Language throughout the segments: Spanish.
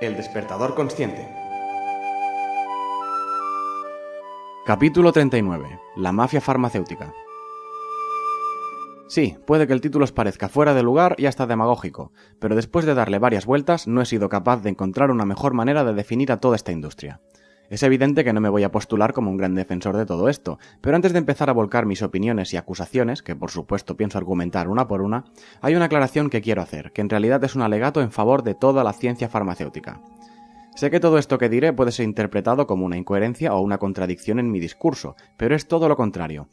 El despertador consciente. Capítulo 39. La mafia farmacéutica. Sí, puede que el título os parezca fuera de lugar y hasta demagógico, pero después de darle varias vueltas no he sido capaz de encontrar una mejor manera de definir a toda esta industria. Es evidente que no me voy a postular como un gran defensor de todo esto, pero antes de empezar a volcar mis opiniones y acusaciones, que por supuesto pienso argumentar una por una, hay una aclaración que quiero hacer, que en realidad es un alegato en favor de toda la ciencia farmacéutica. Sé que todo esto que diré puede ser interpretado como una incoherencia o una contradicción en mi discurso, pero es todo lo contrario.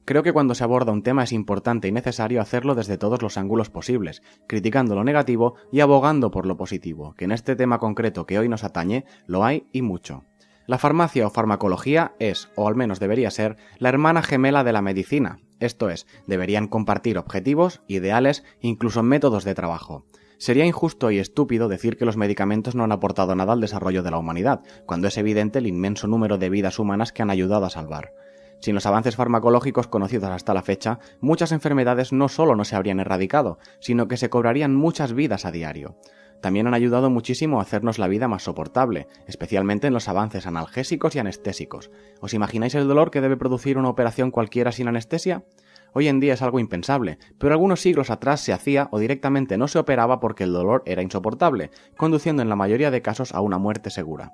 Creo que cuando se aborda un tema es importante y necesario hacerlo desde todos los ángulos posibles, criticando lo negativo y abogando por lo positivo, que en este tema concreto que hoy nos atañe lo hay y mucho. La farmacia o farmacología es, o al menos debería ser, la hermana gemela de la medicina, esto es, deberían compartir objetivos, ideales, incluso métodos de trabajo. Sería injusto y estúpido decir que los medicamentos no han aportado nada al desarrollo de la humanidad, cuando es evidente el inmenso número de vidas humanas que han ayudado a salvar. Sin los avances farmacológicos conocidos hasta la fecha, muchas enfermedades no solo no se habrían erradicado, sino que se cobrarían muchas vidas a diario. También han ayudado muchísimo a hacernos la vida más soportable, especialmente en los avances analgésicos y anestésicos. ¿Os imagináis el dolor que debe producir una operación cualquiera sin anestesia? Hoy en día es algo impensable, pero algunos siglos atrás se hacía o directamente no se operaba porque el dolor era insoportable, conduciendo en la mayoría de casos a una muerte segura.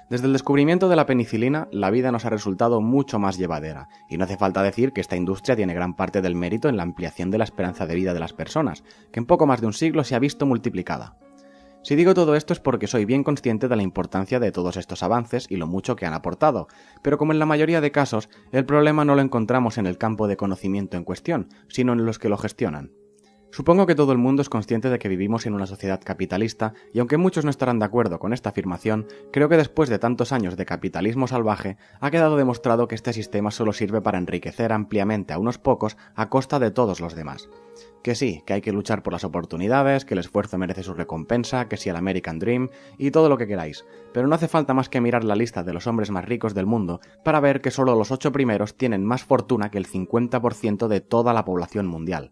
Desde el descubrimiento de la penicilina, la vida nos ha resultado mucho más llevadera, y no hace falta decir que esta industria tiene gran parte del mérito en la ampliación de la esperanza de vida de las personas, que en poco más de un siglo se ha visto multiplicada. Si digo todo esto es porque soy bien consciente de la importancia de todos estos avances y lo mucho que han aportado, pero como en la mayoría de casos, el problema no lo encontramos en el campo de conocimiento en cuestión, sino en los que lo gestionan. Supongo que todo el mundo es consciente de que vivimos en una sociedad capitalista, y aunque muchos no estarán de acuerdo con esta afirmación, creo que después de tantos años de capitalismo salvaje, ha quedado demostrado que este sistema solo sirve para enriquecer ampliamente a unos pocos a costa de todos los demás. Que sí, que hay que luchar por las oportunidades, que el esfuerzo merece su recompensa, que sí el American Dream y todo lo que queráis, pero no hace falta más que mirar la lista de los hombres más ricos del mundo para ver que solo los 8 primeros tienen más fortuna que el 50% de toda la población mundial.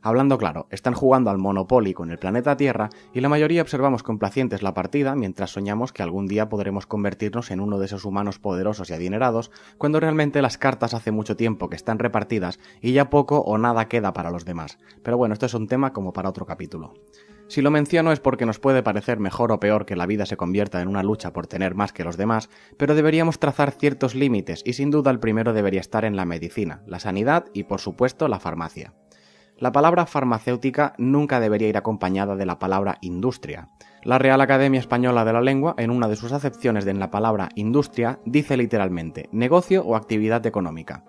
Hablando claro, están jugando al Monopoly con el planeta Tierra y la mayoría observamos complacientes la partida mientras soñamos que algún día podremos convertirnos en uno de esos humanos poderosos y adinerados, cuando realmente las cartas hace mucho tiempo que están repartidas y ya poco o nada queda para los demás. Pero bueno, esto es un tema como para otro capítulo. Si lo menciono es porque nos puede parecer mejor o peor que la vida se convierta en una lucha por tener más que los demás, pero deberíamos trazar ciertos límites y sin duda el primero debería estar en la medicina, la sanidad y por supuesto la farmacia. La palabra farmacéutica nunca debería ir acompañada de la palabra industria. La Real Academia Española de la Lengua, en una de sus acepciones de la palabra industria, dice literalmente negocio o actividad económica.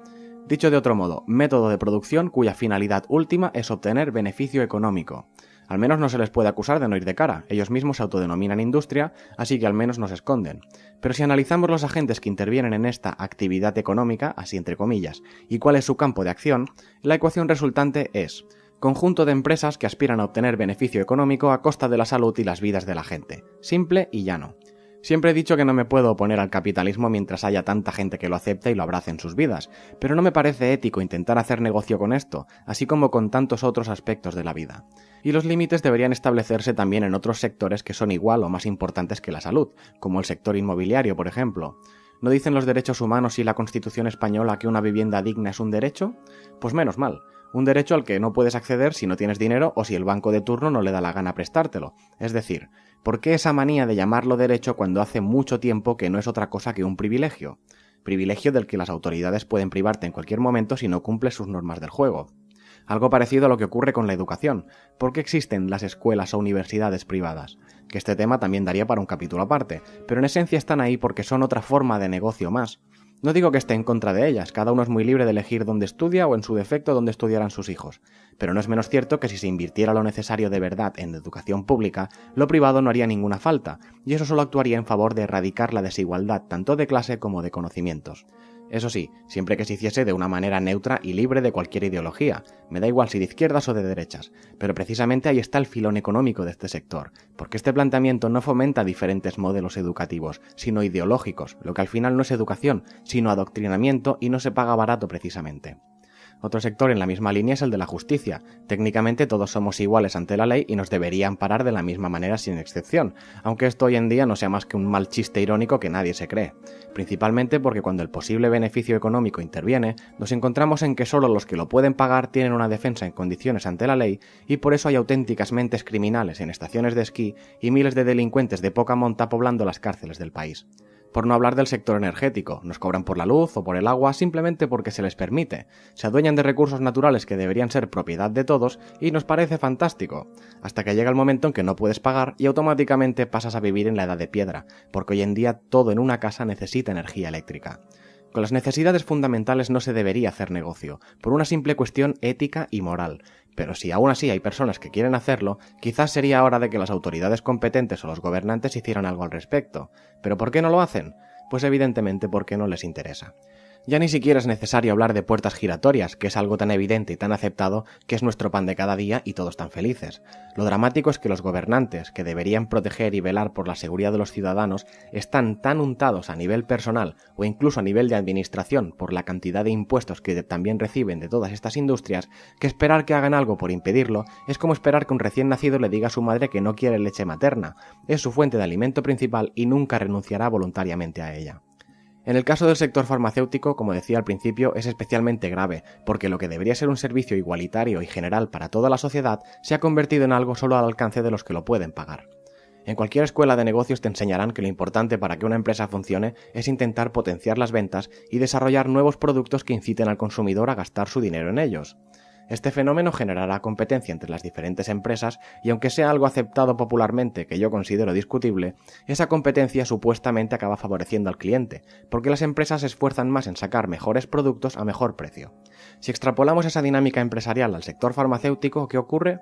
Dicho de otro modo, método de producción cuya finalidad última es obtener beneficio económico. Al menos no se les puede acusar de no ir de cara, ellos mismos se autodenominan industria, así que al menos no se esconden. Pero si analizamos los agentes que intervienen en esta actividad económica, así entre comillas, y cuál es su campo de acción, la ecuación resultante es conjunto de empresas que aspiran a obtener beneficio económico a costa de la salud y las vidas de la gente. Simple y llano. Siempre he dicho que no me puedo oponer al capitalismo mientras haya tanta gente que lo acepte y lo abrace en sus vidas, pero no me parece ético intentar hacer negocio con esto, así como con tantos otros aspectos de la vida. Y los límites deberían establecerse también en otros sectores que son igual o más importantes que la salud, como el sector inmobiliario, por ejemplo. ¿No dicen los derechos humanos y la Constitución española que una vivienda digna es un derecho? Pues menos mal. Un derecho al que no puedes acceder si no tienes dinero o si el banco de turno no le da la gana prestártelo. Es decir, ¿por qué esa manía de llamarlo derecho cuando hace mucho tiempo que no es otra cosa que un privilegio? Privilegio del que las autoridades pueden privarte en cualquier momento si no cumples sus normas del juego. Algo parecido a lo que ocurre con la educación. ¿Por qué existen las escuelas o universidades privadas? Que este tema también daría para un capítulo aparte, pero en esencia están ahí porque son otra forma de negocio más. No digo que esté en contra de ellas, cada uno es muy libre de elegir dónde estudia o en su defecto dónde estudiarán sus hijos, pero no es menos cierto que si se invirtiera lo necesario de verdad en educación pública, lo privado no haría ninguna falta, y eso solo actuaría en favor de erradicar la desigualdad tanto de clase como de conocimientos. Eso sí, siempre que se hiciese de una manera neutra y libre de cualquier ideología, me da igual si de izquierdas o de derechas, pero precisamente ahí está el filón económico de este sector, porque este planteamiento no fomenta diferentes modelos educativos, sino ideológicos, lo que al final no es educación, sino adoctrinamiento y no se paga barato precisamente. Otro sector en la misma línea es el de la justicia. Técnicamente todos somos iguales ante la ley y nos debería amparar de la misma manera sin excepción, aunque esto hoy en día no sea más que un mal chiste irónico que nadie se cree. Principalmente porque cuando el posible beneficio económico interviene, nos encontramos en que solo los que lo pueden pagar tienen una defensa en condiciones ante la ley y por eso hay auténticas mentes criminales en estaciones de esquí y miles de delincuentes de poca monta poblando las cárceles del país. Por no hablar del sector energético, nos cobran por la luz o por el agua simplemente porque se les permite, se adueñan de recursos naturales que deberían ser propiedad de todos y nos parece fantástico, hasta que llega el momento en que no puedes pagar y automáticamente pasas a vivir en la edad de piedra, porque hoy en día todo en una casa necesita energía eléctrica. Con las necesidades fundamentales no se debería hacer negocio, por una simple cuestión ética y moral, pero si aún así hay personas que quieren hacerlo, quizás sería hora de que las autoridades competentes o los gobernantes hicieran algo al respecto. ¿Pero por qué no lo hacen? Pues evidentemente porque no les interesa. Ya ni siquiera es necesario hablar de puertas giratorias, que es algo tan evidente y tan aceptado que es nuestro pan de cada día y todos tan felices. Lo dramático es que los gobernantes, que deberían proteger y velar por la seguridad de los ciudadanos, están tan untados a nivel personal o incluso a nivel de administración por la cantidad de impuestos que también reciben de todas estas industrias, que esperar que hagan algo por impedirlo es como esperar que un recién nacido le diga a su madre que no quiere leche materna. Es su fuente de alimento principal y nunca renunciará voluntariamente a ella. En el caso del sector farmacéutico, como decía al principio, es especialmente grave, porque lo que debería ser un servicio igualitario y general para toda la sociedad se ha convertido en algo solo al alcance de los que lo pueden pagar. En cualquier escuela de negocios te enseñarán que lo importante para que una empresa funcione es intentar potenciar las ventas y desarrollar nuevos productos que inciten al consumidor a gastar su dinero en ellos. Este fenómeno generará competencia entre las diferentes empresas y aunque sea algo aceptado popularmente que yo considero discutible, esa competencia supuestamente acaba favoreciendo al cliente, porque las empresas se esfuerzan más en sacar mejores productos a mejor precio. Si extrapolamos esa dinámica empresarial al sector farmacéutico, ¿qué ocurre?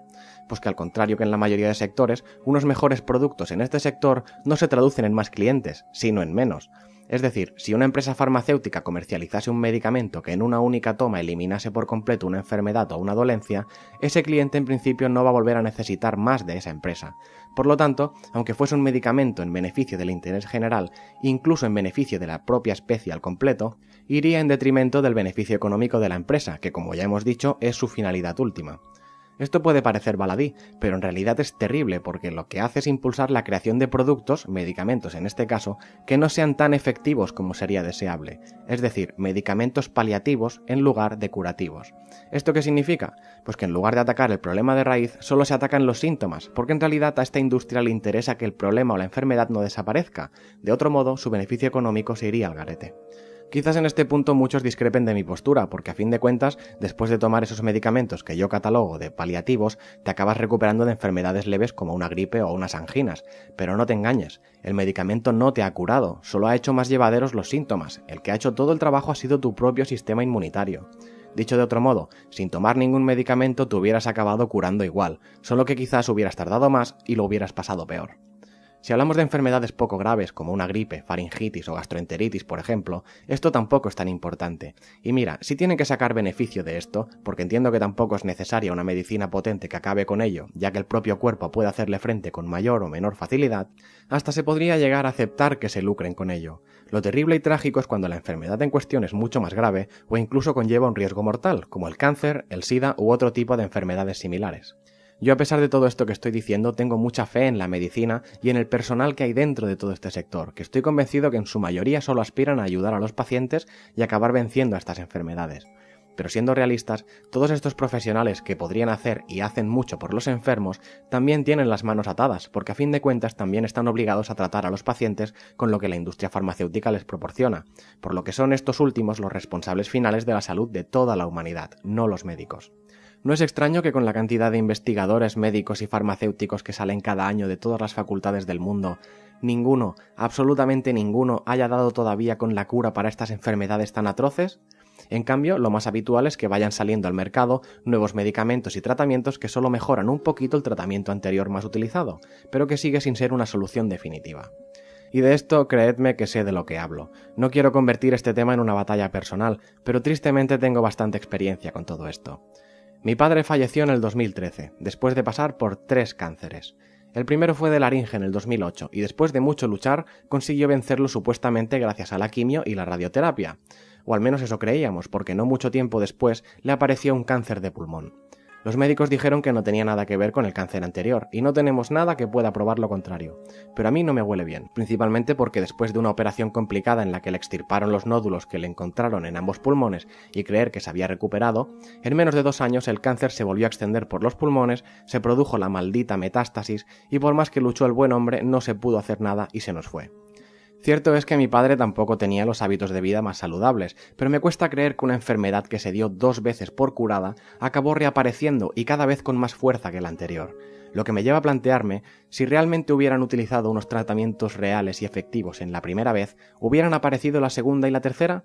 Pues que al contrario que en la mayoría de sectores, unos mejores productos en este sector no se traducen en más clientes, sino en menos. Es decir, si una empresa farmacéutica comercializase un medicamento que en una única toma eliminase por completo una enfermedad o una dolencia, ese cliente en principio no va a volver a necesitar más de esa empresa. Por lo tanto, aunque fuese un medicamento en beneficio del interés general, incluso en beneficio de la propia especie al completo, iría en detrimento del beneficio económico de la empresa, que como ya hemos dicho es su finalidad última. Esto puede parecer baladí, pero en realidad es terrible porque lo que hace es impulsar la creación de productos, medicamentos en este caso, que no sean tan efectivos como sería deseable, es decir, medicamentos paliativos en lugar de curativos. ¿Esto qué significa? Pues que en lugar de atacar el problema de raíz, solo se atacan los síntomas, porque en realidad a esta industria le interesa que el problema o la enfermedad no desaparezca, de otro modo su beneficio económico se iría al garete. Quizás en este punto muchos discrepen de mi postura, porque a fin de cuentas, después de tomar esos medicamentos que yo catalogo de paliativos, te acabas recuperando de enfermedades leves como una gripe o unas anginas. Pero no te engañes, el medicamento no te ha curado, solo ha hecho más llevaderos los síntomas. El que ha hecho todo el trabajo ha sido tu propio sistema inmunitario. Dicho de otro modo, sin tomar ningún medicamento te hubieras acabado curando igual, solo que quizás hubieras tardado más y lo hubieras pasado peor. Si hablamos de enfermedades poco graves como una gripe, faringitis o gastroenteritis, por ejemplo, esto tampoco es tan importante. Y mira, si tienen que sacar beneficio de esto, porque entiendo que tampoco es necesaria una medicina potente que acabe con ello, ya que el propio cuerpo puede hacerle frente con mayor o menor facilidad, hasta se podría llegar a aceptar que se lucren con ello. Lo terrible y trágico es cuando la enfermedad en cuestión es mucho más grave o incluso conlleva un riesgo mortal, como el cáncer, el SIDA u otro tipo de enfermedades similares. Yo, a pesar de todo esto que estoy diciendo, tengo mucha fe en la medicina y en el personal que hay dentro de todo este sector, que estoy convencido que en su mayoría solo aspiran a ayudar a los pacientes y acabar venciendo a estas enfermedades. Pero siendo realistas, todos estos profesionales que podrían hacer y hacen mucho por los enfermos, también tienen las manos atadas, porque a fin de cuentas también están obligados a tratar a los pacientes con lo que la industria farmacéutica les proporciona, por lo que son estos últimos los responsables finales de la salud de toda la humanidad, no los médicos. No es extraño que con la cantidad de investigadores, médicos y farmacéuticos que salen cada año de todas las facultades del mundo, ninguno, absolutamente ninguno, haya dado todavía con la cura para estas enfermedades tan atroces. En cambio, lo más habitual es que vayan saliendo al mercado nuevos medicamentos y tratamientos que solo mejoran un poquito el tratamiento anterior más utilizado, pero que sigue sin ser una solución definitiva. Y de esto, creedme que sé de lo que hablo. No quiero convertir este tema en una batalla personal, pero tristemente tengo bastante experiencia con todo esto. Mi padre falleció en el 2013, después de pasar por 3 cánceres. El primero fue de laringe en el 2008 y después de mucho luchar consiguió vencerlo supuestamente gracias a la quimio y la radioterapia. o al menos eso creíamos, porque no mucho tiempo después le apareció un cáncer de pulmón. Los médicos dijeron que no tenía nada que ver con el cáncer anterior, y no tenemos nada que pueda probar lo contrario. Pero a mí no me huele bien, principalmente porque después de una operación complicada en la que le extirparon los nódulos que le encontraron en ambos pulmones y creer que se había recuperado, en menos de 2 años el cáncer se volvió a extender por los pulmones, se produjo la maldita metástasis, y por más que luchó el buen hombre no se pudo hacer nada y se nos fue. Cierto es que mi padre tampoco tenía los hábitos de vida más saludables, pero me cuesta creer que una enfermedad que se dio 2 veces por curada acabó reapareciendo y cada vez con más fuerza que la anterior. Lo que me lleva a plantearme, si realmente hubieran utilizado unos tratamientos reales y efectivos en la primera vez, ¿hubieran aparecido la segunda y la tercera?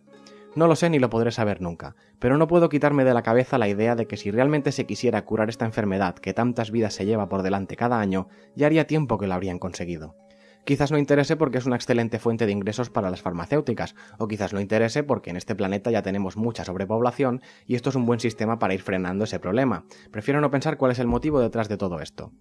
No lo sé ni lo podré saber nunca, pero no puedo quitarme de la cabeza la idea de que si realmente se quisiera curar esta enfermedad que tantas vidas se lleva por delante cada año, ya haría tiempo que lo habrían conseguido. Quizás no interese porque es una excelente fuente de ingresos para las farmacéuticas, o quizás no interese porque en este planeta ya tenemos mucha sobrepoblación y esto es un buen sistema para ir frenando ese problema. Prefiero no pensar cuál es el motivo detrás de todo esto.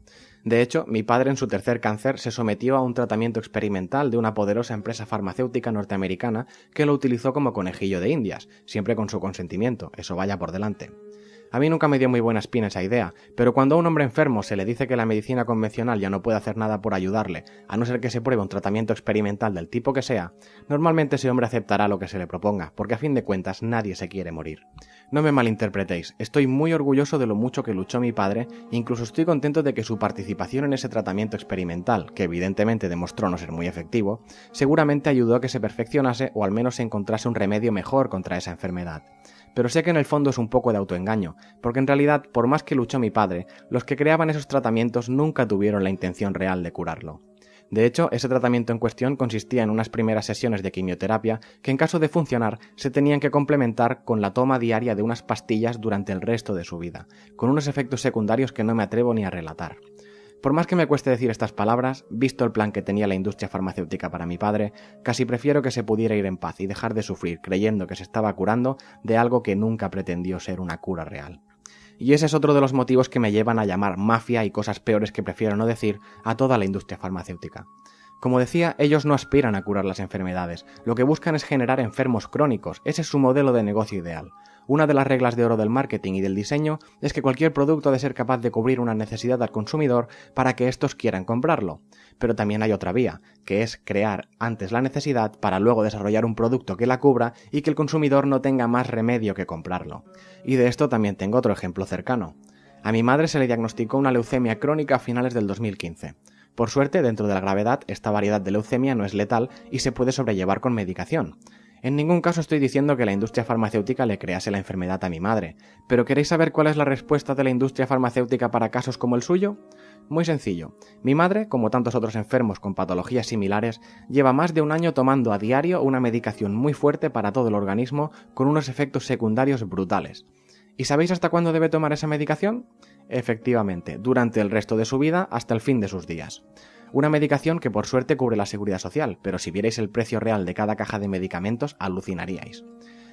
De hecho, mi padre en su tercer cáncer se sometió a un tratamiento experimental de una poderosa empresa farmacéutica norteamericana que lo utilizó como conejillo de indias, siempre con su consentimiento, eso vaya por delante. A mí nunca me dio muy buena espina esa idea, pero cuando a un hombre enfermo se le dice que la medicina convencional ya no puede hacer nada por ayudarle, a no ser que se pruebe un tratamiento experimental del tipo que sea, normalmente ese hombre aceptará lo que se le proponga, porque a fin de cuentas nadie se quiere morir. No me malinterpretéis, estoy muy orgulloso de lo mucho que luchó mi padre, e incluso estoy contento de que su participación en ese tratamiento experimental, que evidentemente demostró no ser muy efectivo, seguramente ayudó a que se perfeccionase o al menos se encontrase un remedio mejor contra esa enfermedad. Pero sé que en el fondo es un poco de autoengaño, porque en realidad, por más que luchó mi padre, los que creaban esos tratamientos nunca tuvieron la intención real de curarlo. De hecho, ese tratamiento en cuestión consistía en unas primeras sesiones de quimioterapia que en caso de funcionar se tenían que complementar con la toma diaria de unas pastillas durante el resto de su vida, con unos efectos secundarios que no me atrevo ni a relatar. Por más que me cueste decir estas palabras, visto el plan que tenía la industria farmacéutica para mi padre, casi prefiero que se pudiera ir en paz y dejar de sufrir creyendo que se estaba curando de algo que nunca pretendió ser una cura real. Y ese es otro de los motivos que me llevan a llamar mafia y cosas peores que prefiero no decir a toda la industria farmacéutica. Como decía, ellos no aspiran a curar las enfermedades, lo que buscan es generar enfermos crónicos, ese es su modelo de negocio ideal. Una de las reglas de oro del marketing y del diseño es que cualquier producto ha de ser capaz de cubrir una necesidad al consumidor para que estos quieran comprarlo. Pero también hay otra vía, que es crear antes la necesidad para luego desarrollar un producto que la cubra y que el consumidor no tenga más remedio que comprarlo. Y de esto también tengo otro ejemplo cercano. A mi madre se le diagnosticó una leucemia crónica a finales del 2015. Por suerte, dentro de la gravedad, esta variedad de leucemia no es letal y se puede sobrellevar con medicación. En ningún caso estoy diciendo que la industria farmacéutica le crease la enfermedad a mi madre, pero ¿queréis saber cuál es la respuesta de la industria farmacéutica para casos como el suyo? Muy sencillo. Mi madre, como tantos otros enfermos con patologías similares, lleva más de 1 año tomando a diario una medicación muy fuerte para todo el organismo con unos efectos secundarios brutales. ¿Y sabéis hasta cuándo debe tomar esa medicación? Efectivamente, durante el resto de su vida hasta el fin de sus días. Una medicación que por suerte cubre la seguridad social, pero si vierais el precio real de cada caja de medicamentos, alucinaríais.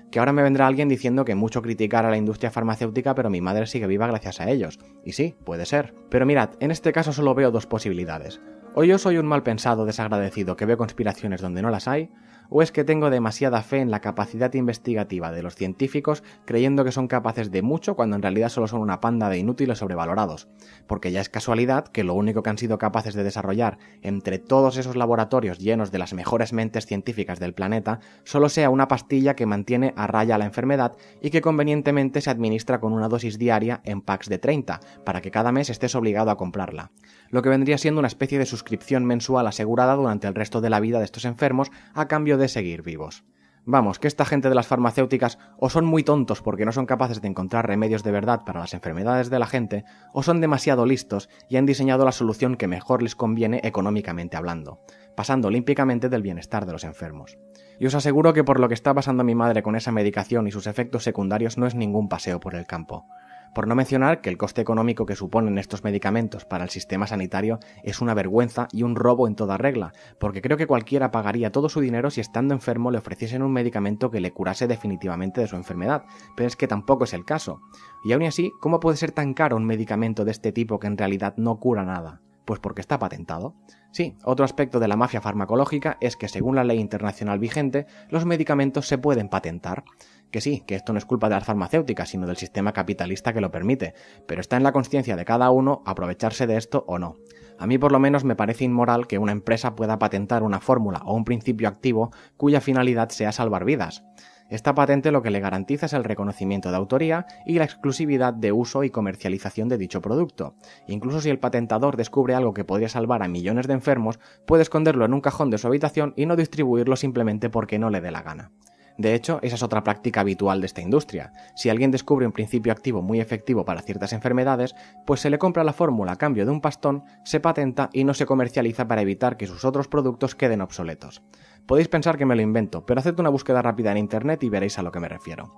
Que ahora me vendrá alguien diciendo que mucho criticar a la industria farmacéutica, pero mi madre sigue viva gracias a ellos. Y sí, puede ser. Pero mirad, en este caso solo veo 2 posibilidades. O yo soy un mal pensado desagradecido que veo conspiraciones donde no las hay, o es que tengo demasiada fe en la capacidad investigativa de los científicos creyendo que son capaces de mucho cuando en realidad solo son una panda de inútiles sobrevalorados, porque ya es casualidad que lo único que han sido capaces de desarrollar entre todos esos laboratorios llenos de las mejores mentes científicas del planeta solo sea una pastilla que mantiene a raya la enfermedad y que convenientemente se administra con una dosis diaria en packs de 30, para que cada mes estés obligado a comprarla, lo que vendría siendo una especie de suscripción mensual asegurada durante el resto de la vida de estos enfermos a cambio de seguir vivos. Vamos, que esta gente de las farmacéuticas o son muy tontos porque no son capaces de encontrar remedios de verdad para las enfermedades de la gente, o son demasiado listos y han diseñado la solución que mejor les conviene económicamente hablando, pasando olímpicamente del bienestar de los enfermos. Y os aseguro que por lo que está pasando mi madre con esa medicación y sus efectos secundarios no es ningún paseo por el campo. Por no mencionar que el coste económico que suponen estos medicamentos para el sistema sanitario es una vergüenza y un robo en toda regla, porque creo que cualquiera pagaría todo su dinero si estando enfermo le ofreciesen un medicamento que le curase definitivamente de su enfermedad, pero es que tampoco es el caso. Y aún así, ¿cómo puede ser tan caro un medicamento de este tipo que en realidad no cura nada? Pues porque está patentado. Sí, otro aspecto de la mafia farmacológica es que según la ley internacional vigente, los medicamentos se pueden patentar. Que sí, que esto no es culpa de las farmacéuticas, sino del sistema capitalista que lo permite, pero está en la conciencia de cada uno aprovecharse de esto o no. A mí por lo menos me parece inmoral que una empresa pueda patentar una fórmula o un principio activo cuya finalidad sea salvar vidas. Esta patente lo que le garantiza es el reconocimiento de autoría y la exclusividad de uso y comercialización de dicho producto. Incluso si el patentador descubre algo que podría salvar a millones de enfermos, puede esconderlo en un cajón de su habitación y no distribuirlo simplemente porque no le dé la gana. De hecho, esa es otra práctica habitual de esta industria. Si alguien descubre un principio activo muy efectivo para ciertas enfermedades, pues se le compra la fórmula a cambio de un pastón, se patenta y no se comercializa para evitar que sus otros productos queden obsoletos. Podéis pensar que me lo invento, pero haced una búsqueda rápida en internet y veréis a lo que me refiero.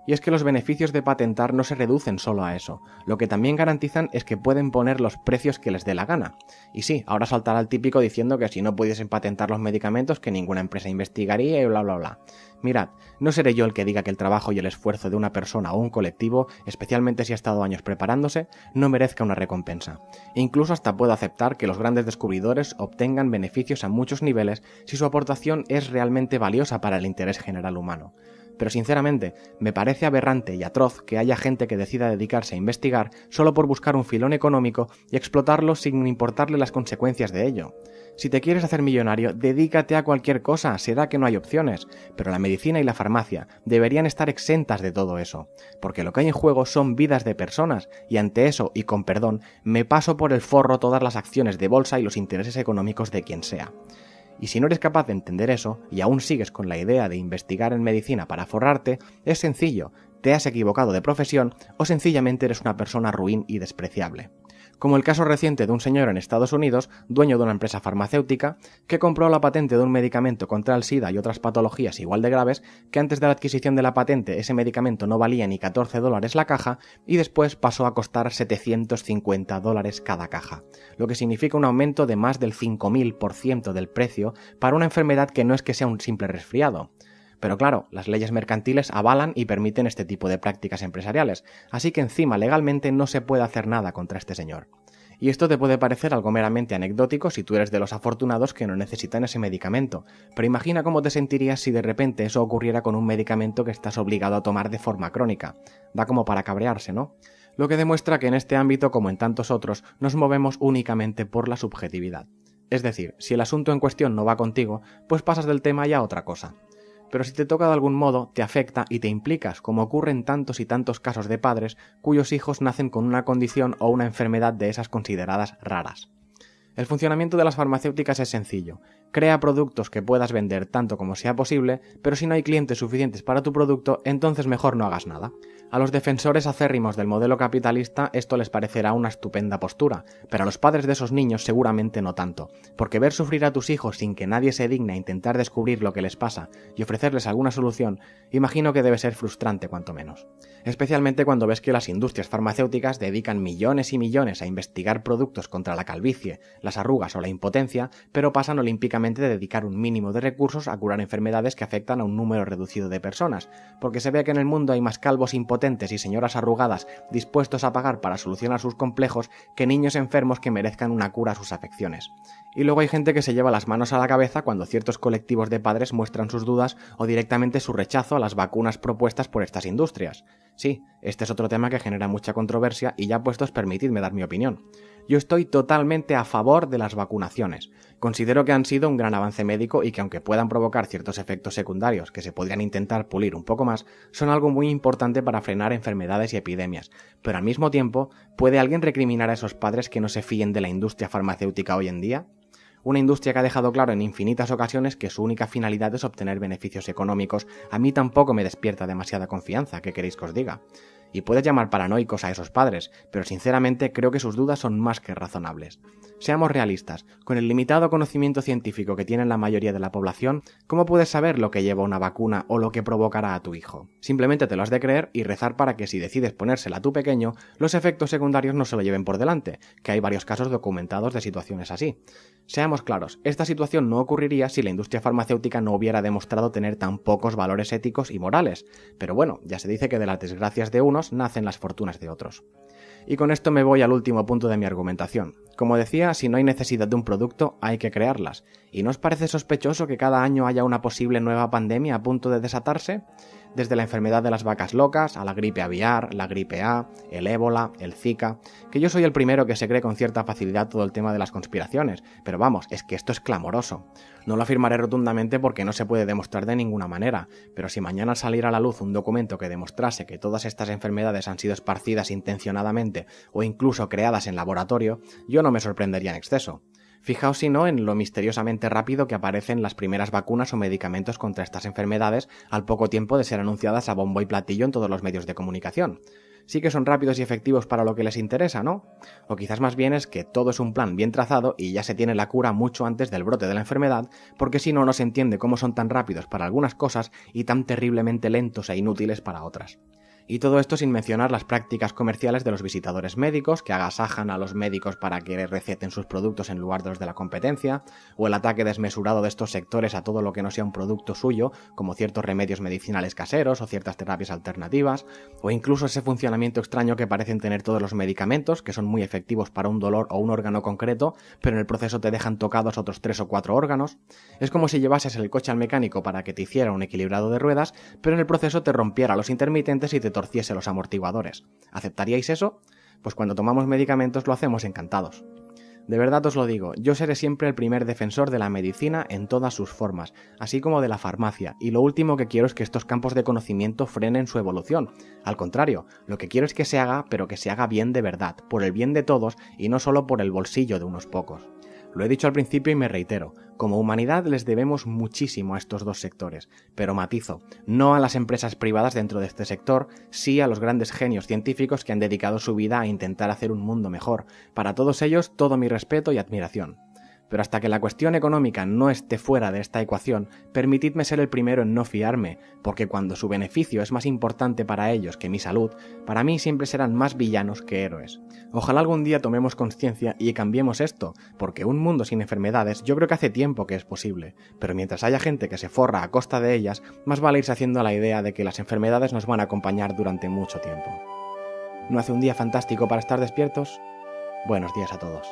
Y es que los beneficios de patentar no se reducen solo a eso, lo que también garantizan es que pueden poner los precios que les dé la gana. Y sí, ahora saltará el típico diciendo que si no pudiesen patentar los medicamentos que ninguna empresa investigaría y bla bla bla. Mirad, no seré yo el que diga que el trabajo y el esfuerzo de una persona o un colectivo, especialmente si ha estado años preparándose, no merezca una recompensa. E incluso hasta puedo aceptar que los grandes descubridores obtengan beneficios a muchos niveles si su aportación es realmente valiosa para el interés general humano. Pero sinceramente, me parece aberrante y atroz que haya gente que decida dedicarse a investigar solo por buscar un filón económico y explotarlo sin importarle las consecuencias de ello. Si te quieres hacer millonario, dedícate a cualquier cosa, será que no hay opciones, pero la medicina y la farmacia deberían estar exentas de todo eso, porque lo que hay en juego son vidas de personas, y ante eso, y con perdón, me paso por el forro todas las acciones de bolsa y los intereses económicos de quien sea. Y si no eres capaz de entender eso, y aún sigues con la idea de investigar en medicina para forrarte, es sencillo, te has equivocado de profesión o sencillamente eres una persona ruin y despreciable. Como el caso reciente de un señor en Estados Unidos, dueño de una empresa farmacéutica, que compró la patente de un medicamento contra el SIDA y otras patologías igual de graves, que antes de la adquisición de la patente ese medicamento no valía ni $14 la caja, y después pasó a costar $750 cada caja, lo que significa un aumento de más del 5000% del precio para una enfermedad que no es que sea un simple resfriado. Pero claro, las leyes mercantiles avalan y permiten este tipo de prácticas empresariales, así que encima legalmente no se puede hacer nada contra este señor. Y esto te puede parecer algo meramente anecdótico si tú eres de los afortunados que no necesitan ese medicamento, pero imagina cómo te sentirías si de repente eso ocurriera con un medicamento que estás obligado a tomar de forma crónica. Da como para cabrearse, ¿no? Lo que demuestra que en este ámbito, como en tantos otros, nos movemos únicamente por la subjetividad. Es decir, si el asunto en cuestión no va contigo, pues pasas del tema ya a otra cosa. Pero si te toca de algún modo, te afecta y te implicas, como ocurre en tantos y tantos casos de padres cuyos hijos nacen con una condición o una enfermedad de esas consideradas raras. El funcionamiento de las farmacéuticas es sencillo. Crea productos que puedas vender tanto como sea posible, pero si no hay clientes suficientes para tu producto, entonces mejor no hagas nada. A los defensores acérrimos del modelo capitalista esto les parecerá una estupenda postura, pero a los padres de esos niños seguramente no tanto, porque ver sufrir a tus hijos sin que nadie se digne a intentar descubrir lo que les pasa y ofrecerles alguna solución, imagino que debe ser frustrante cuanto menos. Especialmente cuando ves que las industrias farmacéuticas dedican millones y millones a investigar productos contra la calvicie, las arrugas o la impotencia, pero pasan olímpicamente de dedicar un mínimo de recursos a curar enfermedades que afectan a un número reducido de personas, porque se ve que en el mundo hay más calvos impotentes y señoras arrugadas dispuestos a pagar para solucionar sus complejos que niños enfermos que merezcan una cura a sus afecciones. Y luego hay gente que se lleva las manos a la cabeza cuando ciertos colectivos de padres muestran sus dudas o directamente su rechazo a las vacunas propuestas por estas industrias. Sí, este es otro tema que genera mucha controversia y ya puestos permitidme dar mi opinión. Yo estoy totalmente a favor de las vacunaciones. Considero que han sido un gran avance médico y que aunque puedan provocar ciertos efectos secundarios que se podrían intentar pulir un poco más, son algo muy importante para frenar enfermedades y epidemias. Pero al mismo tiempo, ¿puede alguien recriminar a esos padres que no se fíen de la industria farmacéutica hoy en día? Una industria que ha dejado claro en infinitas ocasiones que su única finalidad es obtener beneficios económicos, a mí tampoco me despierta demasiada confianza, ¿qué queréis que os diga? Y puedes llamar paranoicos a esos padres, pero sinceramente creo que sus dudas son más que razonables. Seamos realistas, con el limitado conocimiento científico que tiene la mayoría de la población, ¿cómo puedes saber lo que lleva una vacuna o lo que provocará a tu hijo? Simplemente te lo has de creer y rezar para que si decides ponérsela a tu pequeño, los efectos secundarios no se lo lleven por delante, que hay varios casos documentados de situaciones así. Seamos claros, esta situación no ocurriría si la industria farmacéutica no hubiera demostrado tener tan pocos valores éticos y morales, pero bueno, ya se dice que de las desgracias de unos unos nacen las fortunas de otros. Y con esto me voy al último punto de mi argumentación. Como decía, si no hay necesidad de un producto, hay que crearlas. ¿Y no os parece sospechoso que cada año haya una posible nueva pandemia a punto de desatarse? Desde la enfermedad de las vacas locas, a la gripe aviar, la gripe A, el ébola, el Zika, que yo soy el primero que se cree con cierta facilidad todo el tema de las conspiraciones, pero vamos, es que esto es clamoroso. No lo afirmaré rotundamente porque no se puede demostrar de ninguna manera, pero si mañana saliera a la luz un documento que demostrase que todas estas enfermedades han sido esparcidas intencionadamente o incluso creadas en laboratorio, yo no me sorprendería en exceso. Fijaos si no en lo misteriosamente rápido que aparecen las primeras vacunas o medicamentos contra estas enfermedades al poco tiempo de ser anunciadas a bombo y platillo en todos los medios de comunicación. Sí que son rápidos y efectivos para lo que les interesa, ¿no? O quizás más bien es que todo es un plan bien trazado y ya se tiene la cura mucho antes del brote de la enfermedad, porque si no, no se entiende cómo son tan rápidos para algunas cosas y tan terriblemente lentos e inútiles para otras. Y todo esto sin mencionar las prácticas comerciales de los visitadores médicos que agasajan a los médicos para que receten sus productos en lugar de los de la competencia, o el ataque desmesurado de estos sectores a todo lo que no sea un producto suyo, como ciertos remedios medicinales caseros o ciertas terapias alternativas, o incluso ese funcionamiento extraño que parecen tener todos los medicamentos, que son muy efectivos para un dolor o un órgano concreto, pero en el proceso te dejan tocados otros 3 o 4 órganos. Es como si llevases el coche al mecánico para que te hiciera un equilibrado de ruedas, pero en el proceso te rompiera los intermitentes y te torciese los amortiguadores. ¿Aceptaríais eso? Pues cuando tomamos medicamentos lo hacemos encantados. De verdad os lo digo, yo seré siempre el primer defensor de la medicina en todas sus formas, así como de la farmacia, y lo último que quiero es que estos campos de conocimiento frenen su evolución. Al contrario, lo que quiero es que se haga, pero que se haga bien de verdad, por el bien de todos y no solo por el bolsillo de unos pocos. Lo he dicho al principio y me reitero, como humanidad les debemos muchísimo a estos dos sectores, pero matizo, no a las empresas privadas dentro de este sector, sí a los grandes genios científicos que han dedicado su vida a intentar hacer un mundo mejor. Para todos ellos, todo mi respeto y admiración. Pero hasta que la cuestión económica no esté fuera de esta ecuación, permitidme ser el primero en no fiarme, porque cuando su beneficio es más importante para ellos que mi salud, para mí siempre serán más villanos que héroes. Ojalá algún día tomemos conciencia y cambiemos esto, porque un mundo sin enfermedades yo creo que hace tiempo que es posible, pero mientras haya gente que se forra a costa de ellas, más vale irse haciendo a la idea de que las enfermedades nos van a acompañar durante mucho tiempo. ¿No hace un día fantástico para estar despiertos? Buenos días a todos.